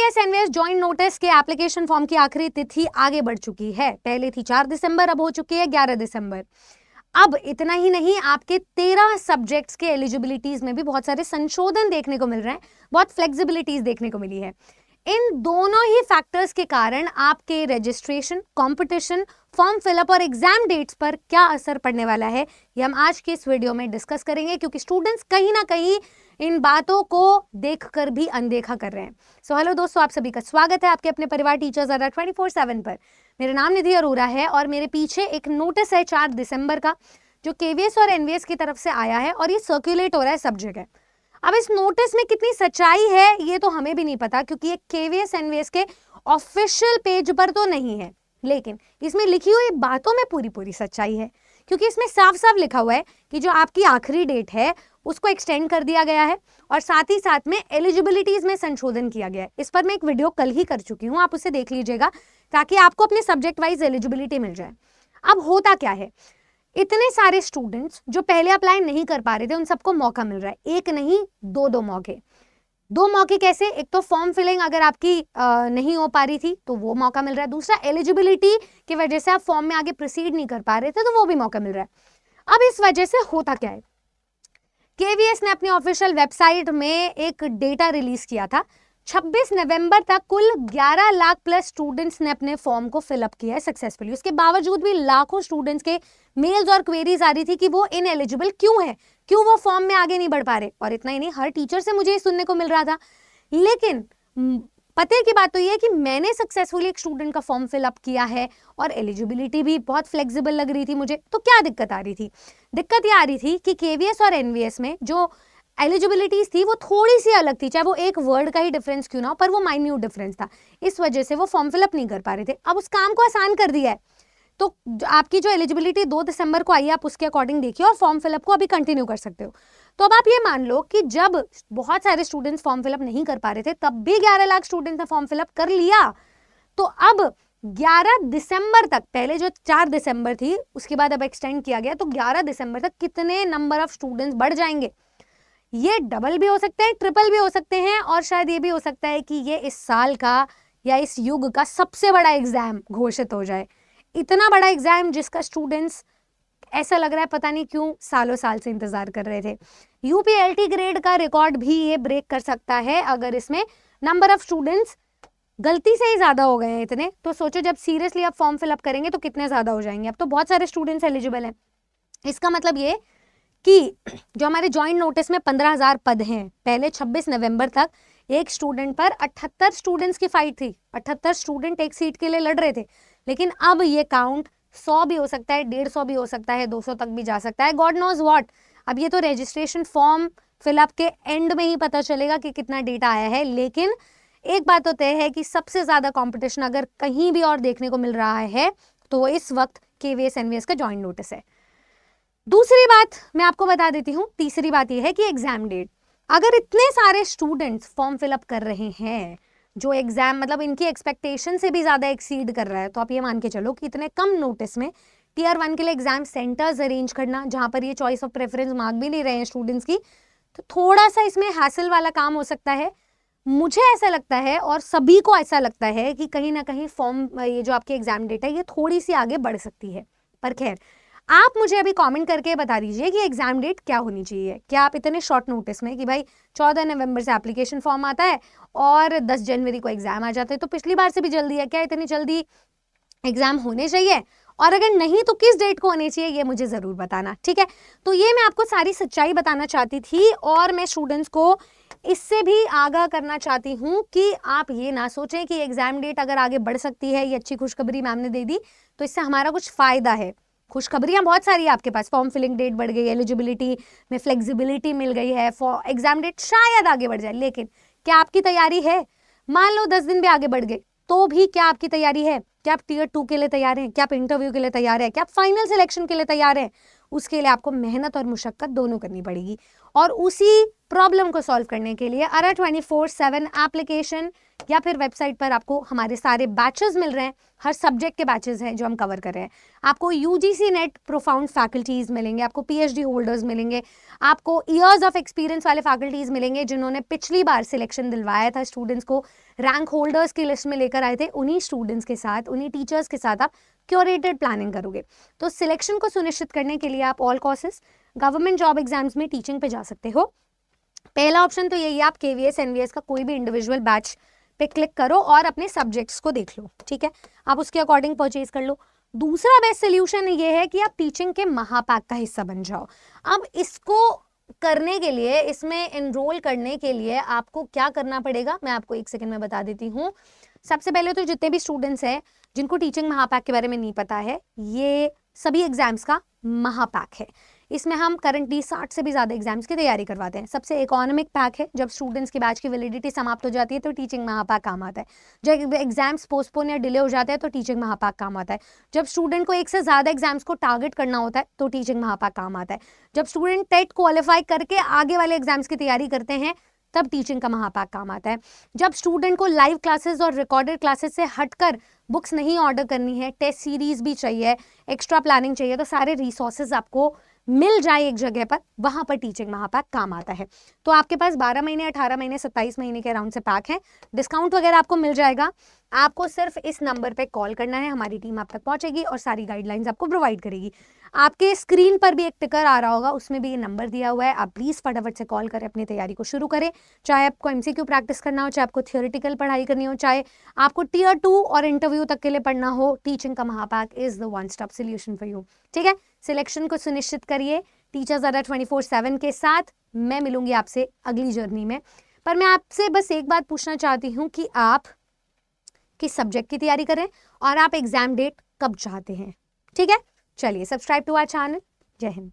KVS NVS joint notice के application form की आखिरी तिथि आगे बढ़ चुकी है। पहले थी 4 दिसंबर, अब हो चुकी है 11 दिसंबर। अब इतना ही नहीं, आपके 13 सब्जेक्ट्स के एलिजिबिलिटीज में भी बहुत सारे संशोधन देखने को मिल रहे हैं, बहुत फ्लेक्सिबिलिटीज देखने को मिली है। इन दोनों ही फैक्टर्स के कारण आपके रजिस्ट्रेशन, कंपटीशन, फॉर्म फिलअप और एग्जाम डेट्स पर क्या असर पड़ने वाला है, ये हम आज के इस वीडियो में डिस्कस करेंगे, क्योंकि स्टूडेंट्स कहीं ना कहीं इन बातों को देखकर भी अनदेखा कर रहे हैं। सो हेलो दोस्तों, आप सभी का स्वागत है आपके अपने परिवार टीचर्स अड्डा 24/7 पर। मेरा नाम निधि अरोरा है और मेरे पीछे एक नोटिस है 4 दिसंबर का, जो केवीएस और एनवीएस की तरफ से आया है और ये सर्कुलेट हो रहा है सब जगह। अब इस नोटिस में कितनी सच्चाई है ये तो हमें भी नहीं पता, क्योंकि ये केवीएस एनवीएस के ऑफिशियल पेज पर तो नहीं है, लेकिन इसमें लिखी हुई बातों में पूरी सच्चाई है, क्योंकि इसमें साफ साफ लिखा हुआ है कि जो आपकी आखिरी डेट है उसको एक्सटेंड कर दिया गया है और साथ ही साथ में एलिजिबिलिटीज में संशोधन किया गया है। इस पर मैं एक वीडियो कल ही कर चुकी हूँ, आप उसे देख लीजिएगा ताकि आपको अपने सब्जेक्ट वाइज एलिजिबिलिटी मिल जाए। अब होता क्या है, इतने सारे स्टूडेंट्स जो पहले अप्लाई नहीं कर पा रहे थे उन सबको मौका मिल रहा है, एक नहीं दो मौके। 2 मौके कैसे? एक तो फॉर्म फिलिंग अगर आपकी नहीं हो पा रही थी तो वो मौका मिल रहा है, दूसरा एलिजिबिलिटी की वजह से आप फॉर्म में आगे प्रोसीड नहीं कर पा रहे थे तो वो भी मौका मिल रहा है। अब इस वजह से होता क्या है, केवीएस ने अपनी ऑफिशियल वेबसाइट में एक डेटा रिलीज किया था। 26 नवंबर तक कुल 11 लाख प्लस स्टूडेंट्स ने अपने फॉर्म को फिलअप किया है सक्सेसफुली। उसके बावजूद भी लाखों स्टूडेंट्स के मेल्स और क्वेरीज आ रही थी कि वो इनएलिजिबल क्यों है, क्यों वो फॉर्म में आगे नहीं बढ़ पा रहे। और इतना ही नहीं, हर टीचर से मुझे ये सुनने को मिल रहा था। लेकिन पते की बात तो ये है कि मैंने सक्सेसफुली एक स्टूडेंट का फॉर्म फिलअप किया है और एलिजिबिलिटी भी बहुत फ्लेक्सिबल लग रही थी मुझे। तो क्या दिक्कत आ रही थी? दिक्कत ये आ रही थी कि केवीएस और एनवीएस में जो एलिजिबिलिटीज थी वो थोड़ी सी अलग थी, चाहे वो एक वर्ड का ही डिफरेंस क्यों ना हो, पर वो माइन्यूट डिफरेंस था। इस वजह से वो फॉर्म फिलअप नहीं कर पा रहे थे। अब उस काम को आसान कर दिया है, तो आपकी जो एलिजिबिलिटी 2 दिसंबर को आई है आप उसके अकॉर्डिंग देखिए और फॉर्म फिलअप को अभी कंटिन्यू कर सकते हो। तो अब आप ये मान लो कि जब बहुत सारे स्टूडेंट्स फॉर्म फिलअप नहीं कर पा रहे थे तब भी 11 लाख स्टूडेंट्स ने फॉर्म फिलअप कर लिया। तो अब 11 दिसंबर तक, पहले जो 4 दिसंबर थी उसके बाद अब एक्सटेंड किया गया, तो 11 दिसंबर तक कितने नंबर ऑफ स्टूडेंट्स बढ़ जाएंगे? ये डबल भी हो सकते हैं, ट्रिपल भी हो सकते हैं, और शायद ये भी हो सकता है कि ये इस साल का या इस युग का सबसे बड़ा एग्जाम घोषित हो जाए। इतना बड़ा एग्जाम जिसका स्टूडेंट्स ऐसा लग रहा है पता नहीं क्यों सालों साल से इंतजार कर रहे थे। यूपीएलटी ग्रेड का रिकॉर्ड भी ये ब्रेक कर सकता है अगर इसमें नंबर ऑफ स्टूडेंट्स गलती से ही ज्यादा हो गए हैं इतने। तो सोचो जब सीरियसली आप फॉर्म फिलअप करेंगे तो कितने ज्यादा हो जाएंगे। अब तो बहुत सारे स्टूडेंट्स एलिजिबल हैं। इसका मतलब ये कि जो हमारे जॉइंट नोटिस में 15,000 पद हैं, पहले 26 नवंबर तक एक स्टूडेंट पर 78 स्टूडेंट्स की फाइट थी। 78 स्टूडेंट एक सीट के लिए लड़ रहे थे, लेकिन अब ये काउंट 100 भी हो सकता है, 150 भी हो सकता है, 200 तक भी जा सकता है, गॉड नोज व्हाट। अब ये तो रजिस्ट्रेशन फॉर्म फिलअप के एंड में ही पता चलेगा कि कितना डेटा आया है। लेकिन एक बात तो तय है कि सबसे ज्यादा कंपटीशन अगर कहीं भी और देखने को मिल रहा है तो वो इस वक्त केवीएस एनवीएस का जॉइंट नोटिस है। दूसरी बात मैं आपको बता देती हूँ, तीसरी बात यह है कि एग्जाम डेट, अगर इतने सारे स्टूडेंट्स फॉर्म फिलअप कर रहे हैं, जो एग्जाम मतलब इनकी एक्सपेक्टेशन से भी ज्यादा एक्सीड कर रहा है, तो आप ये मान के चलो कि इतने कम नोटिस में टीयर 1 के लिए एग्जाम सेंटर्स अरेंज करना, जहां पर ये चॉइस ऑफ प्रेफरेंस मार्क भी नहीं रहे हैं स्टूडेंट्स की, तो थोड़ा सा इसमें हैसल वाला काम हो सकता है। मुझे ऐसा लगता है और सभी को ऐसा लगता है कि कहीं ना कहीं फॉर्म ये जो आपकी एग्जाम डेट है ये थोड़ी सी आगे बढ़ सकती है। पर खैर, आप मुझे अभी कमेंट करके बता दीजिए कि एग्जाम डेट क्या होनी चाहिए। क्या आप इतने शॉर्ट नोटिस में कि भाई 14 नवंबर से एप्लीकेशन फॉर्म आता है और 10 जनवरी को एग्जाम आ जाते हैं, तो पिछली बार से भी जल्दी है क्या? इतनी जल्दी एग्जाम होने चाहिए? और अगर नहीं तो किस डेट को होने चाहिए ये मुझे जरूर बताना, ठीक है? तो ये मैं आपको सारी सच्चाई बताना चाहती थी और मैं स्टूडेंट्स को इससे भी आगाह करना चाहती हूँ कि आप ये ना सोचें कि एग्जाम डेट अगर आगे बढ़ सकती है, ये अच्छी खुशखबरी मैम ने दे दी तो इससे हमारा कुछ फायदा है। खुशखबरियां बहुत सारी है आपके पास, फॉर्म फिलिंग डेट बढ़ गई, एलिजिबिलिटी में फ्लेक्सिबिलिटी मिल गई है, फॉर एग्जाम डेट शायद आगे बढ़ जाए, लेकिन क्या आपकी तैयारी है? मान लो 10 दिन भी आगे बढ़ गए तो भी क्या आपकी तैयारी है? क्या आप टीयर 2 के लिए तैयार हैं? क्या आप इंटरव्यू के लिए तैयार है? क्या आप फाइनल सिलेक्शन के लिए तैयार है? उसके लिए आपको मेहनत और मुशक्कत दोनों करनी पड़ेगी। और उसी प्रॉब्लम को सॉल्व करने के लिए ARA 24/7 एप्लीकेशन या फिर वेबसाइट पर आपको हमारे सारे बैचेस मिल रहे हैं। हर सब्जेक्ट के बैचेस हैं जो हम कवर कर रहे हैं। आपको UGC नेट प्रोफाउंड फैकल्टीज मिलेंगे, आपको PhD होल्डर्स मिलेंगे, आपको ईयर्स ऑफ एक्सपीरियंस वाले फैकल्टीज मिलेंगे जिन्होंने पिछली बार सिलेक्शन दिलवाया था स्टूडेंट्स को, रैंक होल्डर्स की लिस्ट में लेकर आए थे। उन्हीं स्टूडेंट्स के साथ, उन्हीं टीचर्स के साथ आप क्यूरेटेड प्लानिंग करोगे। तो सिलेक्शन को सुनिश्चित करने के लिए आप all courses government job exams में टीचिंग पे जा सकते हो। पहला ऑप्शन तो यही है, आप KVS NVS का कोई भी इंडिविजुअल बैच पे क्लिक करो और अपने सब्जेक्ट्स को देख लो, ठीक है, आप उसके अकॉर्डिंग परचेज कर लो। दूसरा बेस्ट सोल्यूशन ये है कि आप टीचिंग के महापैक का हिस्सा बन जाओ। अब इसको करने के लिए, इसमें एनरोल करने के लिए आपको क्या करना पड़ेगा, मैं आपको एक सेकंड में बता देती हूँ। सबसे पहले तो जितने भी स्टूडेंट्स हैं जिनको टीचिंग महापैक के बारे में नहीं पता है, ये सभी एग्जाम्स का महापैक है। इसमें हम करंटली 60 से भी ज़्यादा एग्जाम्स की तैयारी करवाते हैं। सबसे इकोनॉमिक पैक है, जब स्टूडेंट्स के बैच की वैलिडिटी समाप्त हो जाती है तो टीचिंग महापैक काम आता है। जब एग्जाम्स पोस्टपोन या डिले हो जाते हैं तो टीचिंग महापैक काम आता है। जब स्टूडेंट को एक से ज़्यादा एग्जाम्स को टारगेट करना होता है तो टीचिंग महापैक काम आता है। जब स्टूडेंट टेट क्वालिफाई करके आगे वाले एग्जाम्स की तैयारी करते हैं तब टीचिंग का महापैक काम आता है। जब स्टूडेंट को लाइव क्लासेस और रिकॉर्डेड क्लासेस से हटकर बुक्स नहीं ऑर्डर करनी है, टेस्ट सीरीज भी चाहिए, एक्स्ट्रा प्लानिंग चाहिए, तो सारे रिसोर्सेज आपको मिल जाए एक जगह पर, वहां पर टीचिंग महापैक काम आता है। तो आपके पास 12 महीने, 18 महीने, 27 महीने के अराउंड से पैक है। डिस्काउंट वगैरह आपको मिल जाएगा। आपको सिर्फ इस नंबर पे कॉल करना है, हमारी टीम आप तक पहुंचेगी और सारी गाइडलाइंस आपको प्रोवाइड करेगी। आपके स्क्रीन पर भी एक टिकर आ रहा होगा, उसमें भी ये नंबर दिया हुआ है। आप प्लीज फटाफट से कॉल करें, अपनी तैयारी को शुरू करें। चाहे आपको MCQ प्रैक्टिस करना हो, चाहे आपको थियोरिटिकल पढ़ाई करनी हो, चाहे आपको Tier 2 और इंटरव्यू तक के लिए पढ़ना हो, टीचिंग का Mahapack is the one stop solution for you. ठीक है, सिलेक्शन को सुनिश्चित करिए टीचर्स ARA 24/7 के साथ। मैं मिलूंगी आपसे अगली जर्नी में, पर मैं आपसे बस एक बात पूछना चाहती हूँ कि आप किस सब्जेक्ट की तैयारी करें और आप एग्जाम डेट कब चाहते हैं। ठीक है, चलिए सब्सक्राइब टू आवर चैनल। जय हिंद।